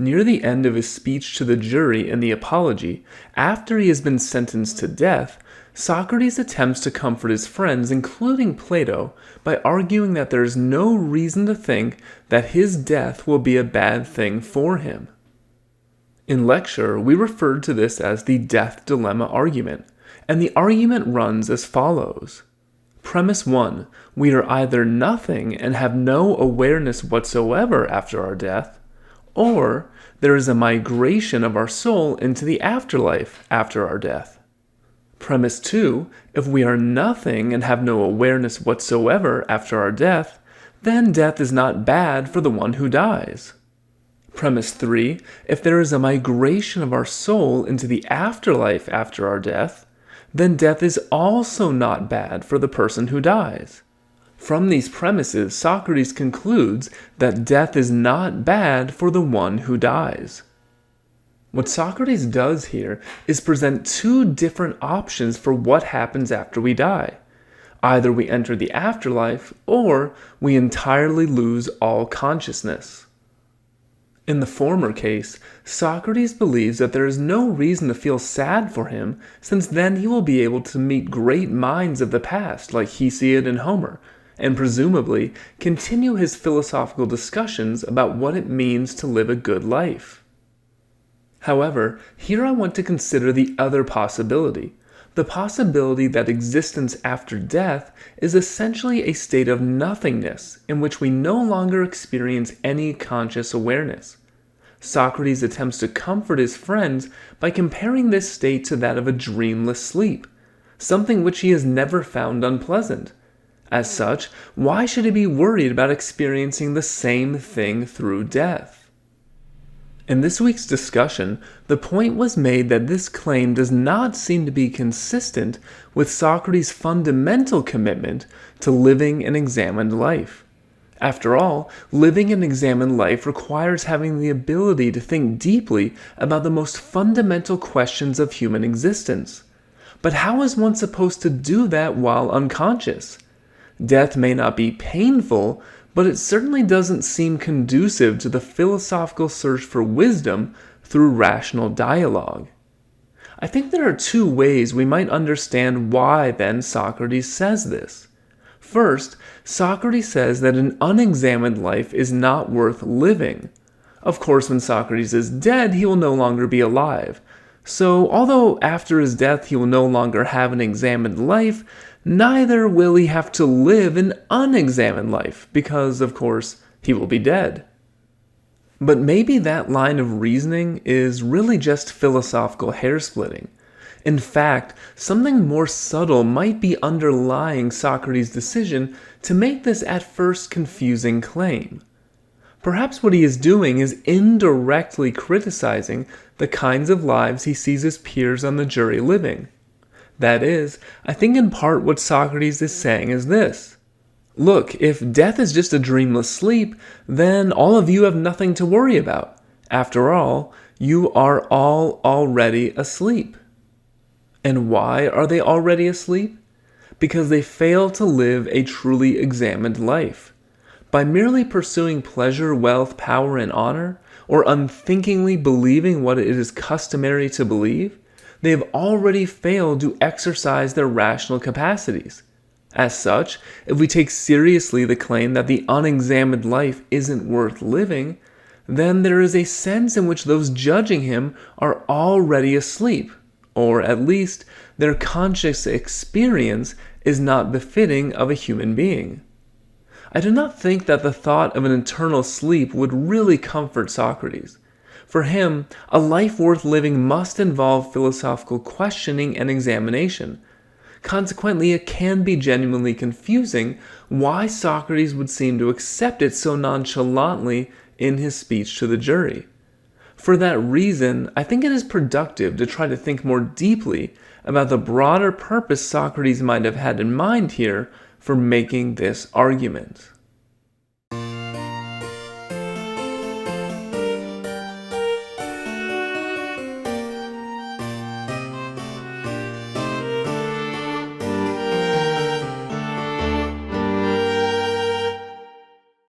Near the end of his speech to the jury in the Apology, after he has been sentenced to death, Socrates attempts to comfort his friends, including Plato, by arguing that there is no reason to think that his death will be a bad thing for him. In lecture, we referred to this as the death dilemma argument, and the argument runs as follows. Premise 1, we are either nothing and have no awareness whatsoever after our death, or there is a migration of our soul into the afterlife after our death. Premise 2, if we are nothing and have no awareness whatsoever after our death, then death is not bad for the one who dies. Premise 3, if there is a migration of our soul into the afterlife after our death, then death is also not bad for the person who dies. From these premises, Socrates concludes that death is not bad for the one who dies. What Socrates does here is present two different options for what happens after we die. Either we enter the afterlife, or we entirely lose all consciousness. In the former case, Socrates believes that there is no reason to feel sad for him, since then he will be able to meet great minds of the past like Hesiod and Homer, and presumably continue his philosophical discussions about what it means to live a good life. However, here I want to consider the other possibility, the possibility that existence after death is essentially a state of nothingness in which we no longer experience any conscious awareness. Socrates attempts to comfort his friends by comparing this state to that of a dreamless sleep, something which he has never found unpleasant. As such, why should he be worried about experiencing the same thing through death? In this week's discussion, the point was made that this claim does not seem to be consistent with Socrates' fundamental commitment to living an examined life. After all, living an examined life requires having the ability to think deeply about the most fundamental questions of human existence. But how is one supposed to do that while unconscious? Death may not be painful, but it certainly doesn't seem conducive to the philosophical search for wisdom through rational dialogue. I think there are two ways we might understand why then Socrates says this. First, Socrates says that an unexamined life is not worth living. Of course, when Socrates is dead, he will no longer be alive. So, although after his death he will no longer have an examined life, neither will he have to live an unexamined life, because, of course, he will be dead. But maybe that line of reasoning is really just philosophical hair-splitting. In fact, something more subtle might be underlying Socrates' decision to make this at first confusing claim. Perhaps what he is doing is indirectly criticizing the kinds of lives he sees his peers on the jury living. That is, I think in part what Socrates is saying is this. Look, if death is just a dreamless sleep, then all of you have nothing to worry about. After all, you are all already asleep. And why are they already asleep? Because they fail to live a truly examined life. By merely pursuing pleasure, wealth, power, and honor, or unthinkingly believing what it is customary to believe, they have already failed to exercise their rational capacities. As such, if we take seriously the claim that the unexamined life isn't worth living, then there is a sense in which those judging him are already asleep, or at least their conscious experience is not befitting of a human being. I do not think that the thought of an eternal sleep would really comfort Socrates. For him, a life worth living must involve philosophical questioning and examination. Consequently, it can be genuinely confusing why Socrates would seem to accept it so nonchalantly in his speech to the jury. For that reason, I think it is productive to try to think more deeply about the broader purpose Socrates might have had in mind here for making this argument.